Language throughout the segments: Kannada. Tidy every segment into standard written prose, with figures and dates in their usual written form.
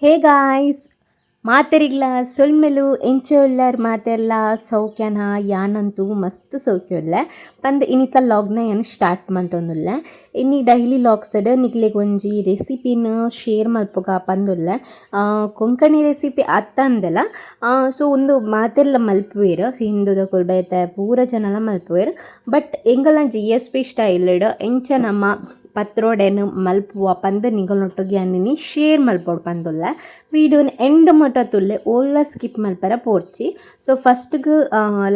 ಹೇ ಗಾಯ್ಸ್, ಮಾತೆರಿಗ್ಲ ಸೊಲ್ಮೆಲು ಎಂಚೊಲ್ಲರ್ ಮಾತೆರ್ಲ ಸೌಖ್ಯನ ಯಾನಂತೂ ಮಸ್ತ್ ಸೌಖ್ಯೊಲ್ಲೆ ಪಂದ್ ಇನಿತ ಲಾಗ್ನ ಏನು ಸ್ಟಾರ್ಟ್ ಮಂತೊಂದುಲ್ಲೆ ಇನ್ನಿ ಡೈಲಿ ಲಾಗ್ಸ್ಡ್ ನಿಕ್ಲೆಗ್ ಒಂಜಿ ರೆಸಿಪಿನ ಶೇರ್ ಮಲ್ಪೊಗ ಪಂದುಲ್ಲೆ ಕೊಂಕಣಿ ರೆಸಿಪಿ ಅತ್ತಂದೆಲ ಸೊ ಒಂದು ಮಾತೆರ್ಲ ಮಲ್ಪುವೆರ್ ಸಿಂಧುದ ಕುಲ್ಬೈತೆ ಪೂರ ಜನಲ ಮಲ್ಪುವೆರ್ ಬಟ್ ಎಂಗಲಂಜಿ ಎಸ್.ಪಿ ಸ್ಟೈಲ್ಡ್ ಎಂಚ ನಮ್ಮ ಪತ್ರೋಡೆನ್ ಮಲ್ಪುವ ಪಂದ್ ನಿಗಲೊಟ್ಟೊಗೆ ಅನ್ನಿನಿ ಶೇರ್ ಮಲ್ಪೊಡು ಪಂದುಲ್ಲೆ ವೀಡಿಯೋನ ಎಂಡ್ ತುಲ್ಲೆ ಓಲ್ಲ ಸ್ಕಿಪ್ ಮಲ್ಪರ ಪೋರ್ಚಿ. ಸೊ ಫಸ್ಟ್ಗೆ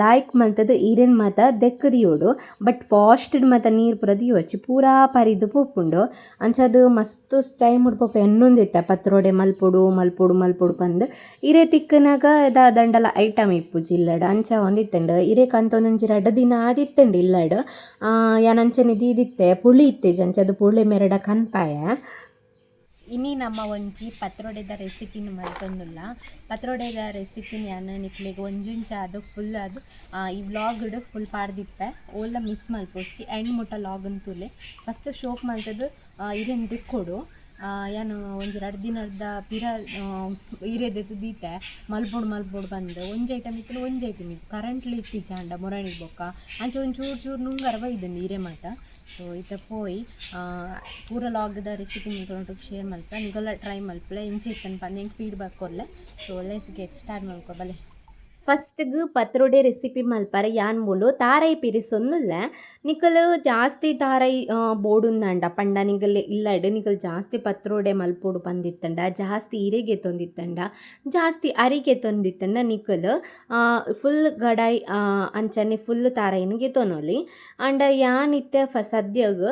ಲಾಯ್ಕ್ ಮಲ್ತದ ಈರೆನ್ ಮಾತ ದೆಕ್ಕದಿಯೋಡು ಬಟ್ ಫಾಸ್ಟ್ ಮಾತ ನೀರು ಪುರ ದಿಯೋಡ್ಚಿ ಪೂರಾ ಪರಿದು ಪೋಪುಂಡು ಅಂಚದು ಮಸ್ತ್ ಟೈಮ್ ಉಡ್ಪೋಪ ಎನ್ನೊಂದಿತ್ತ ಪತ್ರೋಡೆ ಮಲ್ಪೊಡು ಮಲ್ಪೊಡು ಮಲ್ಪೊಡು ಪಂದ್ ಇರೆ ತಿಕ್ಕನಾಗ ದಂಡಲ ಐಟಮ್ ಇಪ್ಪುಜಿ ಇಲ್ಲಡ ಅಂಚ ಒಂದಿತ್ತಂಡು ಇರೆ ಕಂತೊಂದೊಂಜಿ ರಡ್ಡ ದಿನ ಆದಿತ್ತಂಡು ಇಲ್ಲಡು ಯಾನಂಚನೆ ದೀದಿತ್ತೆ ಪುಳಿ ಇತ್ತೇಜಿ ಅಂಚದು ಪುಳಿ ಮೆರಡ ಕನ್ಪಾಯ. ಇನಿ ನಮ್ಮ ಒಂಜಿ ಪತ್ರೋಡೆದ ರೆಸಿಪಿನ ಮಲ್ತೊಂದುಲ್ಲ. ಪತ್ರೋಡೆದ ರೆಸಿಪಿನ ಯಾನು ನಿಕ್ಲೆಗ್ ಒಂಜುಂಚ ಅದು ಫುಲ್ ಅದು ಈ ವ್ಲಾಗ್ಡ್ ಫುಲ್ ಪಾಡ್ದಿಪ್ಪೆ ಓಲ್ಲ ಮಿಸ್ ಮಲ್ಪೊಡ್ಚಿ ಎಂಡ್ ಮುಟ್ಟ ಲಾಗನ್ ತೂಲೆ ಫಸ್ಟ್ ಶೋಕ್ ಮಲ್ತದು ಇರೆನ್ ದಿಕ್ಕೊಡು ಯಾನು ಒಂಜಿ ರಡ್ಡ್ ದಿನದ ಪಿರ ಇರೆದೆತ್ತು ದೀತೆ ಮಲ್ಪೊಡು ಬಂದು ಒಂಜಿ ಐಟಮ್ ಇತ್ತು ಒಂಜಿ ಐಟಮ್ ಇಜ್ಜಿ ಕರೆಂಟ್ಲಿ ಇತ್ತಿಜ್ಜಿ ಆಂಡ ಮೊರಣಿ ಬೊಕ್ಕ ಅಂಚ ಒಂದು ಚೂರು ನುಂಗರ ಬೈದಂಡು ಇರೆ ಮಾತ. ಸೊ ಇತ್ತ ಪೋಯಿ ಪೂರ ಲಾಗ್ದ ರೆಸಿಪಿ ನಿಂಗೆ ಶೇರ್ ಮಲ್ಪ ನಿಗೆಲ್ಲ ಟ್ರೈ ಮಲ್ಪಲೆ ಇಂಚೆ ಇತ್ತನ ಪಂದು ಹೆಂಗೆ ಫೀಡ್ಬ್ಯಾಕ್ ಕೊಡ್ಲೆ. ಸೊ ಲೆಟ್ಸ್ ಗೆಟ್ ಸ್ಟಾರ್ಟ್ ಮಲ್ಕೊ ಬಲೆ. ಫಸ್ಟ್ಗೆ ಪತ್ರೋಡೆ ರೆಸಿಪಿ ಮಲ್ಪರೆ ಯಾನ್ ಮೂಲು ತಾರೈ ಪಿರಿಸೊಂದುಲ್ಲ ನಿಕಲ್ ಜಾಸ್ತಿ ತಾರೈ ಬೋಡುಂದಂಡ ಪಂಡ ನಿಗಲ್ ಇಲ್ಲಡ್ ನಿಕಲ್ ಜಾಸ್ತಿ ಪತ್ರೋಡೆ ಮಲ್ಪೋಡು ಬಂದಿತ್ತಂಡ ಜಾಸ್ತಿ ಇರೆಗೆ ತೊಂದಿತ್ತಂಡ ಜಾಸ್ತಿ ಅರಿಗೆ ತೊಂದಿತ್ತಂಡ ನಿಕಲ್ ಫುಲ್ ಗಡಾಯಿ ಅಂಚನೆ ಫುಲ್ ತಾರೈನಿಗೆ ತೊನೊಲಿ ಅಂಡ ಯಾನ್ ಇತ್ತೆ ಸದ್ಯಗ್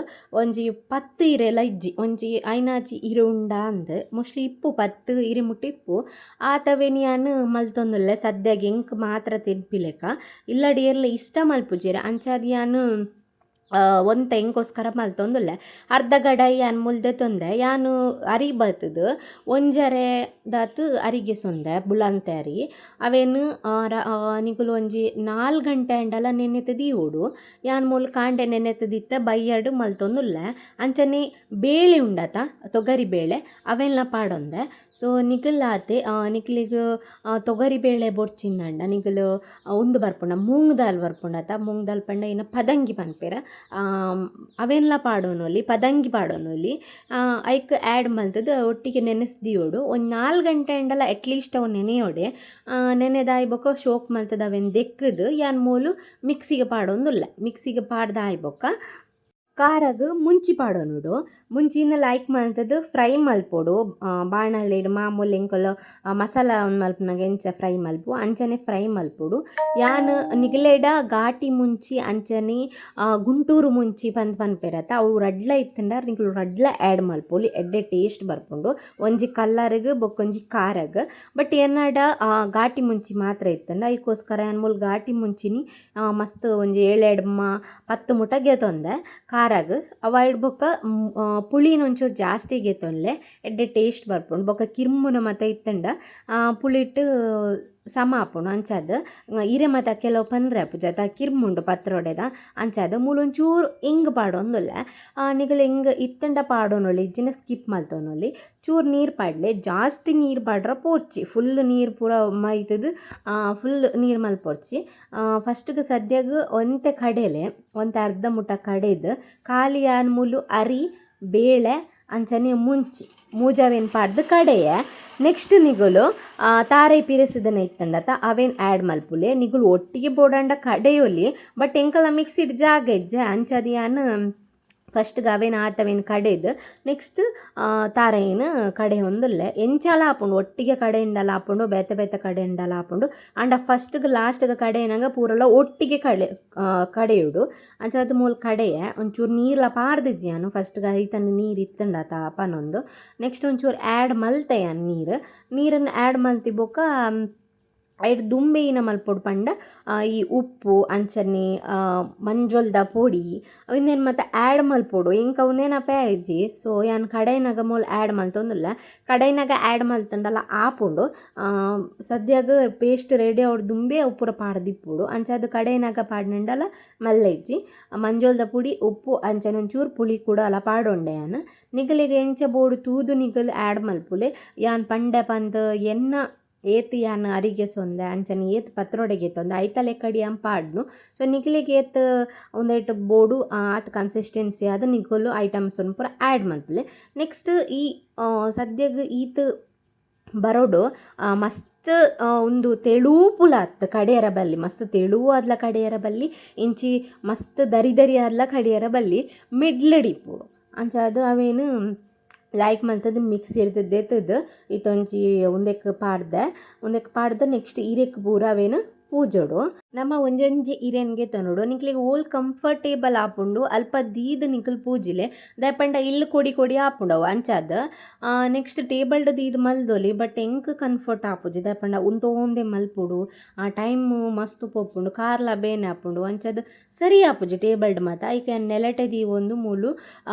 ಒಂಜಿ 10 ಇರೆಲ ಇಜ್ಜಿ ಒಂಜಿ ಐನಾಚಿ ಇರೆ ಉಂಡ ಅಂದ್ ಮೋಸ್ಟ್ಲಿ ಇಪ್ಪು 10 ಇರೆ ಮುಟ್ಟ ಇಪ್ಪು ಆತವೇನಿ ಯಾನ್ ಮಲ್ತೊಂದುಲ್ಲೆ ಸದ್ಯಗೆ ಮಾತ್ರ ತಿನ್ಪಿಲೆಕ ಇಲ್ಲಡಿಯರ್ಲ ಇಷ್ಟ ಮಲ್ಪುಜೆರ್ ಅಂಚಾದ್ ಯಾನು ಒಂತ ಹೆಂಗೋಸ್ಕರ ಮಲ್ತೊಂದುಲ್ಲೆ ಅರ್ಧ ಗಡಾಯಿ ಯಾನ್ ಮುಲ್ದೆ ತೊಂದೆ ಯಾನು ಅರಿ ಬರ್ತದ ಒಂಜರೆ ದಾತು ಅರಿಗೆ ಸೊಂದೆ ಬುಳಂತೆ ಅರಿ ಅವೇನು ನಿಗುಲು ಒಂಜಿ 4 ಗಂಟೆ ಅಂಡಲ ನೆನೆತದಿ ಓಡು ಯಾನ್ ಮೂಲ ಕಾಂಡೆ ನೆನೆತದಿತ್ತ ಬೈಯಡು ಮಲ್ತೊಂದುಲ್ಲೆ ಅಂಚನೆ ಬೇಳೆ ಉಂಡತ ತೊಗರಿ ಬೇಳೆ ಅವೆಲ್ಲ ಪಾಡೊಂದೆ. ಸೊ ನಿಗಲಾತೆ ನಿಕ್ಲಿಗೆ ತೊಗರಿ ಬೇಳೆ ಬೊಡ್ಚಿಂದಂಡ ನಿಗಲು ಉಂದು ಬರ್ಪುಂಡ ಮೂಂಗ್ ದಾಲ್ ಬರ್ಪುಂಡತ ಮೂಂಗ್ ದಾಲ್ ಪಂಡ ಇನ್ನು ಪದಂಗಿ ಪನ್ಪೆರ ಅವೆಲ್ಲ ಪಾಡೋನೊಲಿ ಪದಂಗಿ ಪಾಡೋನೊಲಿ ಐಕ್ ಆ್ಯಡ್ ಮಲ್ತದ ಒಟ್ಟಿಗೆ ನೆನೆಸ್ದಿಯೋಡು ಒಂದು 4 ಗಂಟೆ ಅಂಡಲ ಅಟ್ಲೀಸ್ಟ್ ಅವು ನೆನೆಯೋಡೆ ನೆನೆದಾಯ್ಬೊಕ್ಕ ಶೋಕ್ ಮಲ್ತದ ಅವೆನ್ ದೆಕ್ಕದು ಯಾನ್ ಮೂಲು ಮಿಕ್ಸಿಗೆ ಪಾಡೊಂದುಲ್ಲ ಮಿಕ್ಸಿಗೆ ಪಾಡ್ದಾಯ್ಬೊಕ್ಕ ಕಾರಾಗ ಮುಂಚಿ ಪಾಡೋನುಡು ಮುಂಚಿನ ಲೈಕ್ ಮಲ್ತದು ಫ್ರೈ ಮಲ್ಪೊಡು ಬಾಣಲೆಡ್ ಮಾಮೂಲಿ ಎಂಕಲ್ ಮಸಾಲ ಮಲ್ಪನಾಗ ಎಂಚ ಫ್ರೈ ಮಲ್ಪು ಅಂಚನೆ ಫ್ರೈ ಮಲ್ಪೊಡು ಯಾನ್ ನಿಗಲೆಡ ಘಾಟಿ ಮುಂಚಿ ಅಂಚನೆ ಗುಂಟೂರು ಮುಂಚಿ ಪನ್ಪೆರತ್ತ ಅವು ರಡ್ಲ ಇತ್ತಂಡ ನಿಗಲು ರಡ್ಲ ಆ್ಯಡ್ ಮಲ್ಪೊಲಿ ಎಡ್ಡೆ ಟೇಸ್ಟ್ ಬರ್ಪುಂಡು ಒಂಜಿ ಕಲ್ಲರ್ಗ್ ಬೊಕ್ಕೊಂಜಿ ಕಾರಾಗ ಬಟ್ ಎನ್ನಡ ಘಾಟಿ ಮುಂಚಿ ಮಾತ್ರ ಇತ್ತಂಡ ಅದಕ್ಕೋಸ್ಕರ ಯಾನ್ ಮೂಲ ಘಾಟಿ ಮುಂಚಿನಿ ಮಸ್ತ್ ಒಂಜಿ 7-10 ಮುಟ ಗೆತೊಂದೆ ಕಾರಾಗ ಅವಾಯ್ಡ್ ಬೊಕ್ಕ ಪುಳಿನ ಒಂಚೂರು ಜಾಸ್ತಿ ಗೆತೊನ್ಲೆ ಎಡ್ಡೆ ಟೇಸ್ಟ್ ಬರ್ಪುಂಡು ಬೊಕ್ಕ ಕಿರ್ಮುನ ಮತ ಇತ್ತಂಡ ಪುಳಿಟ್ ಸಮ ಆಪುಂಡು ಅಂಚಾದ್ ಇರೆ ಮತ ಕೆಲವು ಪಂದ್ರೆ ಆಪುಜಾತ ಕಿರ್ಮುಂಡು ಪತ್ರೋಡೆದ ಅಂಚಾದ್ ಮೂಲೊಂಚೂರು ಹಿಂಗೆ ಪಾಡೊಂದುಲ್ಲೆ ನಿಗಲು ಹಿಂಗೆ ಇತ್ತಂಡ ಪಾಡೋನೊಲಿ ಇಜ್ಜಿನ ಸ್ಕಿಪ್ ಮಲ್ತೊನೊಲಿ ಚೂರು ನೀರು ಪಾಡ್ಲೆ ಜಾಸ್ತಿ ನೀರು ಪಾಡ್ರ ಪೋರ್ಚಿ ಫುಲ್ ನೀರು ಪೂರ ಮೈತದು ಫುಲ್ ನೀರು ಮಲ್ಪೊರ್ಚಿ. ಫಸ್ಟ್ಗೆ ಸದ್ಯಾಗ ಒಂತೆ ಕಡೆಲೆ ಒಂತೆ ಅರ್ಧ ಮುಟ್ಟ ಕಡೆದು ಖಾಲಿ ಯಾನ್ ಮೂಲು ಅರಿ ಬೇಳೆ ಅಂಚನೆ ಮುಂಚಿ ಮೂಜಾವೇನು ಪಾಡ್ದು ಕಡೆಯೇ ನೆಕ್ಸ್ಟ್ ನಿಗುಲು ತಾರೈ ಪಿರೆಸುದನ ಇತ್ತಂಡತ ಅವೇನು ಆ್ಯಡ್ ಮಲ್ಪುಲೆ ನಿಗುಲು ಒಟ್ಟಿಗೆ ಬೋಡಂಡ ಕಡೆಯೊಲಿ ಬಟ್ ಎಂಕಲ ಮಿಕ್ಸಿಡ್ ಜಾಗ ಇಜ್ಜೆ ಅಂಚದು ಯಾನ್ ಫಸ್ಟ್ಗೆ ಅವೇನು ಆತವೇನು ಕಡೆದು ನೆಕ್ಸ್ಟ್ ತಾರೈನು ಕಡೆ ಹೊಂದುಲ್ಲೆ ಎಂಚಲ ಆಪುಂಡು ಒಟ್ಟಿಗೆ ಕಡೆಯಿಂದಲ ಆಪುಂಡು ಬೇತೆ ಬೇತೆ ಕಡೆಯಿಂದಲ ಆಪುಂಡು ಅಂಡ ಫಸ್ಟ್ಗೆ ಲಾಸ್ಟ್ಗೆ ಕಡೆಯನಾಗ ಪೂರಲ ಒಟ್ಟಿಗೆ ಕಡೆಯುಡು ಅಂಚದ ಮೂಲ ಕಡೆಯೇ ಒಂಚೂರು ನೀರ್ಲ ಪಾಡ್ದಿಜ್ಜಿ ನಾನು ಫಸ್ಟ್ಗೆ ಐತನ ನೀರು ಇತ್ತಂಡತ ಪನೊಂದು ನೆಕ್ಸ್ಟ್ ಒಂಚೂರು ಆ್ಯಡ್ ಮಲ್ತೆಯ ನೀರನ್ನು ಆ್ಯಡ್ ಮಲ್ತಿ ಬೊಕ್ಕ ಐಟ್ ದುಂಬೆಯಿನ ಮಲ್ಪೊಡು ಪಂಡ ಈ ಉಪ್ಪು ಅಂಚನೆ ಮಂಜೊಲ್ದ ಪೊಡಿ ಅವನ್ನೇನು ಮತ್ತೆ ಆ್ಯಡ್ ಮಲ್ಪೊಡು ಇಂಕ ಅವನ್ನೇನ ಪ್ಯಾಯ್ಜಿ. ಸೊ ಯಾನ್ ಕಡೈನಾಗ ಮೂಲ ಆ್ಯಡ್ ಮಲ್ತೊಂದುಲ್ಲ, ಕಡೈನಾಗ ಆ್ಯಡ್ ಮಲ್ತಂದಲ್ಲ ಆಪುಂಡು ಸದ್ಯಾಗ ಪೇಸ್ಟ್ ರೆಡಿ ಅವ್ರು ದುಂಬೆ ಉಪ್ಪುರ ಪಾಡ್ದಿಪ್ಪುಡು ಅಂಚದು ಕಡೈನಾಗ ಪಾಡ್ನಂಡಲ್ಲ ಮಲ್ಲೆಜ್ಜಿ ಮಂಜೊಲ್ದ ಪುಡಿ ಉಪ್ಪು ಅಂಚನೆ ಒಂಚೂರು ಪುಳಿ ಕೂಡ ಅಲ್ಲ ಪಾಡೊಂಡೆ ಯಾನ್ ನಿಗಲಿಗೆ ಎಂಚ ಬೋಡು ತೂದು ನಿಗಲ್ ಆ್ಯಡ್ ಮಲ್ಪುಲೆ ಯಾನ್ ಪಂಡ ಪಂದ್ ಎನ್ನ ಏತ್ ಯಾನ್ ಅರಿಗೆ ಸೊಂದೆ ಅಂಚನೆ ಏತ್ ಪತ್ರೊಡೆಗೆ ತೊಂದೆ ಐತಲೆ ಕಡಿ ಪಾಡ್ನು. ಸೊ ನಿಕ್ಲಿಗೆ ಏತ್ ಒಂದೆಟ್ ಬೋಡು ಆತ್ ಕನ್ಸಿಸ್ಟೆನ್ಸಿ ಆದ ನಿಗಲು ಐಟಮ್ಸ್ ಪೂರ ಆ್ಯಡ್ ಮಲ್ಪುಲೆ. ನೆಕ್ಸ್ಟ್ ಈ ಸದ್ಯಗ್ ಈತ್ ಬರೋಡು ಮಸ್ತ್ ಒಂದು ತೆಳುಪುಲ ಅತ್ತ ಕಡೆಯರ ಬಲ್ಲಿ ಮಸ್ತ್ ತೆಳುವು ಆದ್ಲ ಕಡೆಯರ ಬಲ್ಲಿ ಇಂಚಿ ಮಸ್ತ್ ದರಿ ಆದ್ಲ ಕಡೆಯರ ಬಲ್ಲಿ ಮಿಡ್ಲಡಿಪುಡು ಅಂಚ ಅದು ಅವೇನು ಲೈಕ್ ಮಲ್ತದ್ದು ಮಿಕ್ಸ್ ಇರ್ತದ್ದು ಇತ್ತೊಂಚಿ ಒಂದಕ್ಕೆ ಪಾಡ್ದೆ ನೆಕ್ಸ್ಟ್ ಇರೆಕ್ ಪೂರ ಅವೇನು ಪೂಜೋಡು ನಮ್ಮ ಒಂಜೊಂಜಿ ಇರೆನ್ಗೆ ತೊನೋಡು ನಿಕ್ಲಿಗೆ ಓಲ್ ಕಂಫರ್ಟೇಬಲ್ ಆಪುಂಡು ಅಲ್ಪ ದೀದ್ ನಿಕಲ್ ಪೂಜಿಲೆ ದಯಪಂಡ ಇಲ್ಲಿ ಕೊಡಿ ಆಪುಂಡವು ಅಂಚಾದ. ನೆಕ್ಸ್ಟ್ ಟೇಬಲ್ಡ್ ದೀದ್ ಮಲ್ದೊಲಿ ಬಟ್ ಎಂಕ್ ಕನ್ಫರ್ಟ್ ಆಪುಜಿ ದಯಪಂಡ ಉಂತೋಂದೆ ಮಲ್ಪುಡು ಆ ಟೈಮ್ ಮಸ್ತ್ ಪೋಪುಂಡು ಕಾರ್ಲ ಬೇನೆ ಆಪುಂಡು ಅಂಚದು ಸರಿ ಆಪುಜಿ ಟೇಬಲ್ಡ್ ಮಾತ ಐಕೆ ನೆಲಟೆ ದೀವೊಂದು ಮೂಲು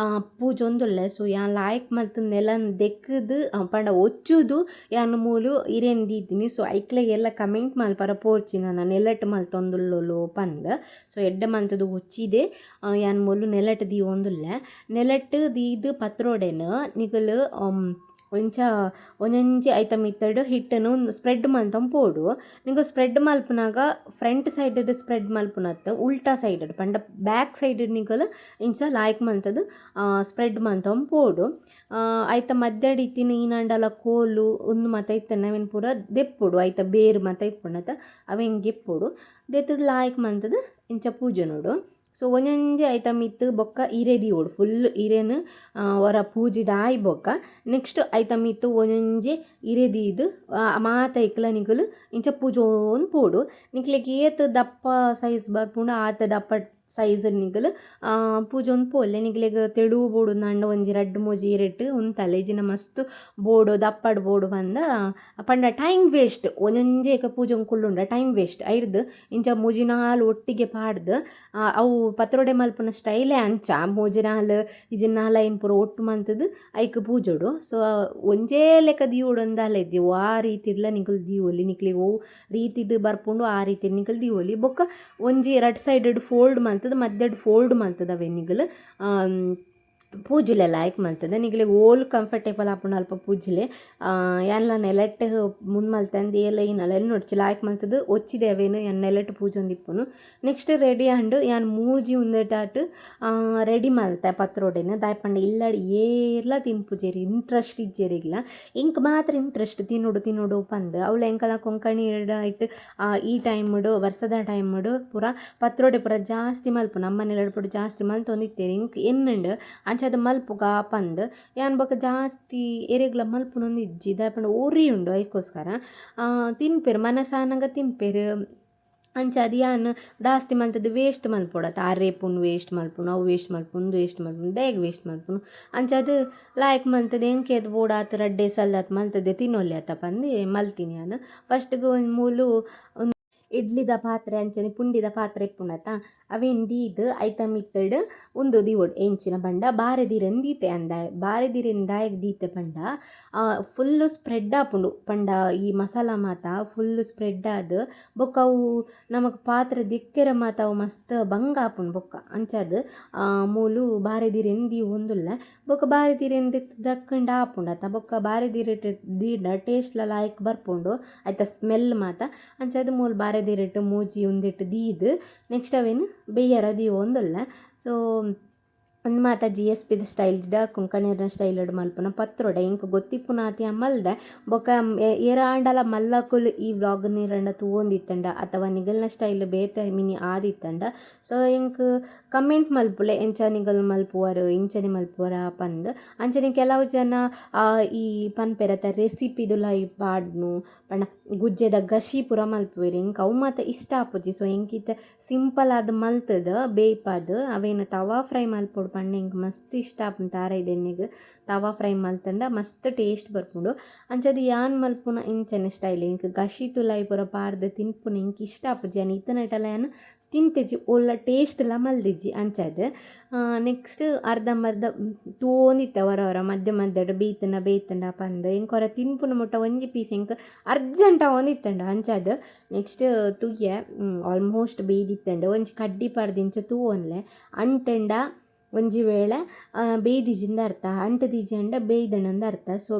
ಪೂಜೊಂದುಲ್ಲೆ. ಸೊ ಯಾನ್ ಲಾಯ್ಕ್ ಮಲ್ತು ನೆಲನ್ ದೆಕ್ಕದು ಪಂಡ ಒಚ್ಚುದು ಯಾನ್ ಮೂಲು ಇರೆನ್ ದೀತೀನಿ. ಸೊ ಐಕ್ಲೆಗೆಲ್ಲ ಕಮೆಂಟ್ ಮಲ್ಪರ ಪೋರ್ಚಿನ ನೆಲಟ್ ಮಲ್ತೊಂದುಲ್ಲೊಲು ಪಂದ್. ಸೊ ಎಡ್ಡೆ ಮಲ್ತದು ಒಚ್ಚಿದೆ ಯಾನ್ ಮೂಲು ನೆಲಟ್ ದೀವೊಂದುಲ್ಲ ನೆಲಟ್ ದೀದ್ ಪತ್ರೋಡೆನ್ ನಿಗಲು ಒಂಚ ಒಂಜೊಂಜಿ ಐಟಮ್ ಇತ್ತಡು ಹಿಟ್ಟನು ಸ್ಪ್ರೆಡ್ ಮಲ್ತೊಂದು ಪೋಡು. ನಿಂಗೆ ಸ್ಪ್ರೆಡ್ ಮಲ್ಪನಾಗ ಫ್ರಂಟ್ ಸೈಡ್ ಸ್ಪ್ರೆಡ್ ಮಲ್ಪುನತ್ತ ಉಲ್ಟಾ ಸೈಡ್ ಪಂಡ ಬ್ಯಾಕ್ ಸೈಡ್ ನಿಗಲು ಇಂಚ ಲಾಯ್ಕ್ ಮಲ್ತದು ಸ್ಪ್ರೆಡ್ ಮಲ್ತೊಂದು ಪೋಡು. ಐತ ಮಧ್ಯಡ್ ಇತ್ತಿನ ಈನಂಡಲ ಕೋಲು ಒಂದು ಮತ ಇತ್ತನ ಅವೇನು ಪೂರ ದೆಪ್ಪುಡು ಐತ ಬೇರು ಮತ ಇಪ್ಪುಣತ ಅವೇನು ಗೆಪ್ಪುಡು ದೆತ್ತದ ಲಾಯ್ಕ್ ಮಲ್ತದು ಇಂಚ ಪೂಜೆ ನೋಡು. ಸೊ ಒಂಜೊಂಜಿ ಐಟಮ್ ಇತ್ತು ಬೊಕ್ಕ ಇರೆ ದೀವೋಡು ಫುಲ್ ಇರೆನು ಹೊರ ಪೂಜಿದ ಆಯ್ ಬೊಕ್ಕ ನೆಕ್ಸ್ಟ್ ಐಟಮ್ ಇತ್ತು ಒಂಜೊಂಜಿ ಇರೆ ದೀದು ಮಾತ ಇಕ್ಕಲ ನಿಗಲು ಇಂಚ ಪೂಜೋನ್ ಪೋಡು. ನಿಕ್ಲೆಗ್ ಏತ್ ದಪ್ಪ ಸೈಜ್ ಬರ್ಪುಂಡು ಆತ ದಪ್ಪ ಸೈಜ್ ನಿಗಲು ಪೂಜೊಂದು ಪೋಲ್ಲೆ ನಿಗ್ಲೆಗ್ ತೆಳು ಬೋಡು ನಂಡ ಒಂಜಿ ರಡ್ಡು ಮೂಜಿ ಇರೆಟ್ ಒಂದು ತಲೆಜಿನ ಮಸ್ತ್ ಬೋಡು ದಪ್ಪಡ್ ಬೋಡು ಬಂದ ಪಂಡ ಟೈಮ್ ವೇಸ್ಟ್ ಒಂಜೊಂಜೇಕ ಪೂಜೊಂದು ಕುಳ್ಳುಂಡ ಟೈಮ್ ವೇಸ್ಟ್ ಐರ್ದು ಇಂಚ ಮೂಜಿನಾಲ್ ಒಟ್ಟಿಗೆ ಪಾಡ್ದು ಅವು ಪತ್ರೊಡೆ ಮಲ್ಪುನ ಸ್ಟೈಲೇ ಅಂಚ ಮೂಜಿನಾಲ್ ಇಜಿನಾಲ ಏನು ಪೂರ ಒಟ್ಟು ಮಲ್ತದು ಐಕ್ ಪೂಜೋಡು. ಸೊ ಒಂಜೇ ಲೆಕ್ಕ ದೀವೋಡು ಒಂದಾಲೆಜ್ಜಿ ಆ ರೀತಿಡ್ಲ ನಿಗಲ್ ದೀವೊಲಿ ನಿಕ್ಲಿಗೆ ಓ ರೀತಿಡ್ ಬರ್ಪುಂಡು ಆ ರೀತಿ ನಿಗಲ್ ದೀವೊಲಿ ಬೊಕ್ಕ ಒಂಜಿ ಎರಡು ಸೈಡೆಡ್ ಫೋಲ್ಡ್ ಮಧ್ಯಡ್ ಫೋಲ್ಡ್ ಮಲ್ತದ ಅವೆನಿಗಲು ಪೂಜೆಲೆ ಲಾಯ್ಕ್ ಮಲ್ತದೆ ನಿಗಲಿಗೆ ಓಲ್ ಕಂಫರ್ಟೇಬಲ್ ಆಪುಂಡು ಅಲ್ಪ ಪೂಜೆಲೆ ಯಾನ್ಲ ನೆಲಟ್ ಮುಂದೆ ಮಲ್ತಂದು ಏಲ ಈ ನಲೆಲ್ಲ ನೋಡ್ಚಿ ಲಾಯ್ಕ್ ಮಲ್ತದು ಒಚ್ಚಿದೆ ಅವೇನು ಯಾನ್ ನೆಲಟ್ ಪೂಜೆ ಒಂದಿಪ್ಪುನು. ನೆಕ್ಸ್ಟ್ ರೆಡಿ ಹಂಡು ಯಾನ್ ಮೂಜಿ ಉಂದೆಟಾಟ್ ರೆಡಿ ಮಲ್ತೆ ಪತ್ರೋಡೆನ ದಾಯ್ಪಂಡ ಇಲ್ಲಡ್ ಏರ್ಲ ತಿನ್ಪುಜೇರಿ ಇಂಟ್ರೆಸ್ಟ್ ಇಜ್ಜೇರಿಗ್ಲ ಇಂಕ್ ಮಾತ್ರ ಇಂಟ್ರೆಸ್ಟ್ ತಿನ್ನೋಡು ಪಂದ್ ಅವಳು ಎಂಕಲ ಕೊಂಕಣಿ ಇಟ್ಟು ಈ ಟೈಮ್ಡು ವರ್ಷದ ಟೈಮ್ಡು ಪೂರ ಪತ್ರೋಡೆ ಪೂರ ಜಾಸ್ತಿ ಮಲ್ಪು ನಮ್ಮ ನೆಲಡ್ ಪುಡು ಜಾಸ್ತಿ ಮಲ್ತೊಂದಿತ್ತೇರಿ ಇಂಕ್ ಎನ್ನುಂಡು ಅಂಚದ ಮಲ್ಪುಗ ಪಂದ್ ಯಾನ್ ಬೊಕ ಜಾಸ್ತಿ ಎರೆಗ್ಲ ಮಲ್ಪುನೊಂದು ಇಜ್ಜಿ ದಾಯಪಂಡ ಓರಿ ಉಂಡು ಐಕೋಸ್ಕರ ತಿನ್ಪೆರು ಮನಸಾನಂಗ ತಿನ್ಪೆರು ಅಂಚ ಅದು ಯಾನ್ ಜಾಸ್ತಿ ಮಲ್ತದ್ದು ವೇಸ್ಟ್ ಮಲ್ಪೊಡತ್ತ ಆ ರೇಪುನ್ ವೇಸ್ಟ್ ಮಲ್ಪುನು ಅವು ವೇಸ್ಟ್ ಮಲ್ಪುನು ದೇಗ್ ವೇಸ್ಟ್ ಮಲ್ಪುನು ಅಂಚ ಅದು ಲಾಯ್ಕ್ ಮಲ್ತದೆ ಎಂಕೆ ಅದು ಬೋಡಾತ್ ರಡ್ಡೆ ಸಲ್ಲಾತ್ ಮಲ್ತದೆ ತಿನ್ನೊಲ್ಲೆ ಅತ್ತ ಪಂದು ಮಲ್ತೀನಿ ನಾನು. ಫಸ್ಟ್ಗೆ ಒಂದು ಮೂಲು ಇಡ್ಲಿದ ಪಾತ್ರೆ ಅಂಚನೆ ಪುಂಡಿದ ಪಾತ್ರೆ ಇಪ್ಪುಂಡತ ಅವೇನು ದೀದ್ ಐಟಮ್ ಇತ್ತಡ್ ಉಂದು ದೀವೊಡು ಎಂಚಿನ ಪಂಡ ಬಾರೆದಿರೆನ್ ದೀತೆ ಅಂದಾಯ ಬಾರೆದಿರೆನ್ ದಾಯಗ್ ದೀತೆ ಪಂಡ ಫುಲ್ಲು ಸ್ಪ್ರೆಡ್ ಆಪುಂಡು ಪಂಡ ಈ ಮಸಾಲ ಮಾತ ಫುಲ್ಲು ಸ್ಪ್ರೆಡ್ ಆದ್ ಬೊಕ್ಕ ಅವು ನಮಕ್ ಪಾತ್ರೆ ದಿಕ್ಕೆರ ಮಾತ ಅವು ಮಸ್ತ್ ಬಂಗ ಆಪುಂಡು ಬೊಕ್ಕ ಅಂಚದ್ ಮೂಲು ಬಾರೆದಿರೆನ್ ದೀವ್ ಒಂದುಲ್ಲ ಬೊಕ್ಕ ಬಾರೆದಿರೆನ್ ದಕ್ಕಂಡು ಆಪುಂಡತ ಬೊಕ್ಕ ಬಾರೆದಿರೆ ದೀಡ ಟೇಸ್ಟ್ಲ ಲಾಯ್ಕ್ ಬರ್ಪುಂಡು ಆಯ್ತಾ ಸ್ಮೆಲ್ ಮಾತ ಅಂಚದ್ ಮೂಲು ಬಾರೆದಿರೆಟ್ ಮೂಜಿ ಉಂದಿಟ್ಟು ದೀದ್ ನೆಕ್ಸ್ಟ್ ಅವೇನು ಬೇಯರ ದೀವ ಒಂದುಲ್ಲ. ಸೊ ಒಂದು ಮಾತ GSPದ ಸ್ಟೈಲ್ಡ್ ಕೊಂಕಣಿಯರ್ನ ಸ್ಟೈಲ್ಡ್ ಮಲ್ಪನ ಪತ್ರೊಡೆ ಇಂಕ ಗೊತ್ತಿಪ್ಪುನಾತಿ ಮಲ್ದೆ ಬೊಕ ಏರಾಂಡಲ ಮಲ್ಲಕುಲು ಈ ವ್ಲಾಗ್ ನೀರಂಡ ತೂವೊಂದಿತ್ತಂಡ ಅಥವಾ ನಿಗಲ್ನ ಸ್ಟೈಲ್ ಬೇತೆ ಮಿನಿ ಆದಿತ್ತಂಡ. ಸೊ ಇಂಕ ಕಮೆಂಟ್ ಮಲ್ಪುಲೆ ಎಂಚ ನಿಗಲ್ ಮಲ್ಪುವರು ಇಂಚನೆ ಮಲ್ಪುವರ ಪಂದ್ ಅಂಚನೆ ಕೆಲವು ಜನ ಈ ಪನ್ಪೆರತ ರೆಸಿಪಿದು ಲೈ ಪಾಡ್ನು ಪಂಡ ಗುಜ್ಜೆದ ಗಶಿ ಪುರ ಮಲ್ಪುವೆರಿ ಇಂಕ ಅವು ಮಾತ ಇಷ್ಟ ಆಪುಜಿ. ಸೊ ಇಂಕಿತ ಸಿಂಪಲ್ ಆದ ಮಲ್ತದ ಬೇಯ್ಪದ್ ಅವೇನು ತವಾ ಫ್ರೈ ಮಲ್ಪೊಡು ಪಂಡ ಇಂಕ್ ಮಸ್ತ್ ಇಷ್ಟ ಆಪುಂಡು ತಾರಾಯಿದ ಎಣ್ಣೆಗ್ ತವಾ ಫ್ರೈ ಮಲ್ತಂಡ ಮಸ್ತ್ ಟೇಸ್ಟ್ ಬರ್ಪುಂಡು. ಅಂಚಾದ್ ಯಾನ್ ಮಲ್ಪುನ ಇಂಚನೆ ಸ್ಟೈಲ್ ಇಂಕ್ ಗಶಿ ತುಲಾಯಿ ಪೂರ ಪಾರ್ದ್ ತಿನ್ಪುನ ಇಂಕ್ ಇಷ್ಟ ಆಪುಜಿ ಯಾನ್ ಇತ್ತನಟಲ ಯಾನ್ ತಿಂತೆಜಿ ಒಳ್ಳ ಟೇಸ್ಟ್ಲ ಮಲ್ದಿಜ್ಜಿ ಅಂಚಾದ್. ನೆಕ್ಸ್ಟ್ ಅರ್ಧಂಬರ್ಧ ತೂಂದಿತ್ತೆ ಹೊರ ಮಧ್ಯ ಮಧ್ಯಡ್ ಬೇಯ್ತಂಡ ಪಂದ್ ಇಂಕ್ ಹೊರ ತಿನ್ಪುನ ಮುಟ್ಟ ಒಂಜಿ ಪೀಸ್ ಇಂಕ್ ಅರ್ಜೆಂಟ್ ಒಂದಿತ್ತಂಡ ಅಂಚಾದ್. ನೆಕ್ಸ್ಟ್ ತುಯ್ಯ ಆಲ್ಮೋಸ್ಟ್ ಬೇಯ್ದಿತ್ತಂಡ ಒಂಜಿ ಕಡ್ಡಿ ಪಾಡ್ದಿಂಚ ತೂವೊನ್ಲೆ ಅಂಟೆಂಡ ಒಂಜಿ ವೇಳೆ ಬೇಯ್ದಿಜಿಂದ ಅರ್ಥ ಅಂಟದಿಜಂಡ ಬೇಯ್ದಣಂದ ಅರ್ಥ. ಸೊ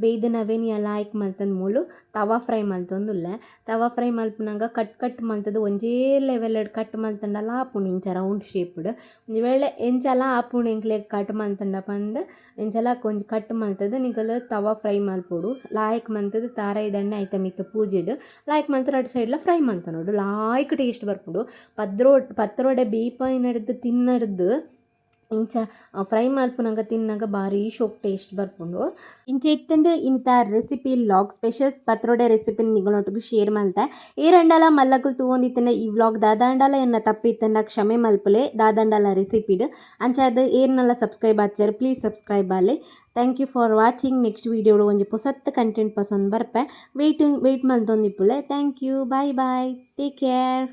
ಬೇಯ್ದನವೇನು ಲಾಯ್ಕ್ ಮಲ್ತಂದು ಮೂಲು ತವಾ ಫ್ರೈ ಮಲ್ತೊಂದುಲ್ಲೆ. ತವಾ ಫ್ರೈ ಮಲ್ಪುನಂಗ ಕಟ್ ಮಲ್ತದು ಒಂಜೇ ಲೆವೆಲ್ ಕಟ್ ಮಲ್ತಂಡಲ ಆಪುಂಡು ಇಂಚ ರೌಂಡ್ ಶೇಪ್ಡ್. ಒಂಜಿ ವೇಳೆ ಎಂಚಲ ಆಪುಂಡು ಎಂಕ್ಲೆಗ್ ಕಟ್ ಮಲ್ತಂಡ ಪಂದ್ ಎಂಚಲ ಒಂಜಿ ಕಟ್ ಮಲ್ತದು ನಿಕಲ್ ತವಾ ಫ್ರೈ ಮಲ್ಪೊಡು. ಲಾಯ್ಕ್ ಮಲ್ತದು ತಾರಾಯಿದಂಡೆ ಐಟಮ್ ಇತ್ತು ಪೂಜೆಡ್ ಲಾಯ್ಕ್ ಮಲ್ತರು ಅಡ್ ಸೈಡ್ಲ ಫ್ರೈ ಮಲ್ತೊನೋಡು ಲಾಯ್ಕ್ ಟೇಸ್ಟ್ ಬರ್ಪುಂಡು. ಪತ್ರೊಡೆ ಬೇಯ್ಪೈನಡ್ದು ತಿನ್ನಡ್ದು ಇಂಚ ಫ್ರೈ ಮಲ್ಪುನಂಗ ತಿನ್ನಂಗ ಭಾರಿ ಶೋಕ್ ಟೇಸ್ಟ್ ಬರ್ಪುಂಡು. ಇಂಚ ಇತ್ತಂಡು ಇಂಥ ರೆಸಿಪಿ ಲಾಗ್ ಸ್ಪೆಷಲ್ಸ್ ಪತ್ರೋಡೆ ರೆಸಿಪಿನ ನಿಗಳೊಟ್ಟಿಗೆ ಶೇರ್ ಮಲ್ತೆ. ಏರಂಡಲ ಮಲ್ಲಕುಲು ತೂವೊಂದಿತ್ತಂಡ ಈ ವ್ಲಾಗ್ ದಾದಾಂಡಲ ಎನ್ನ ತಪ್ಪಿತ್ತಂಡ ಕ್ಷಮೆ ಮಲ್ಪುಲೆ ದಾದಾಂಡಲ ರೆಸಿಪಿಡ್. ಅಂಚಾದ್ ಏರ್ನಲ್ಲ ಸಬ್ಸ್ಕ್ರೈಬ್ ಆಚಾರ ಪ್ಲೀಸ್ ಸಬ್ಸ್ಕ್ರೈಬ್ ಆಲೆ. Thank you for watching. Next ವೀಡಿಯೋಡು ಒಂಜಿ ಪೊಸತ್ ಕಂಟೆಂಟ್ ಪಸಂದ್ ಬರ್ಪೆ ವೆಯ್ಟ್ ಮಲ್ತೊಂದಿಪ್ಪುಲೆ. Thank you. Bye take care.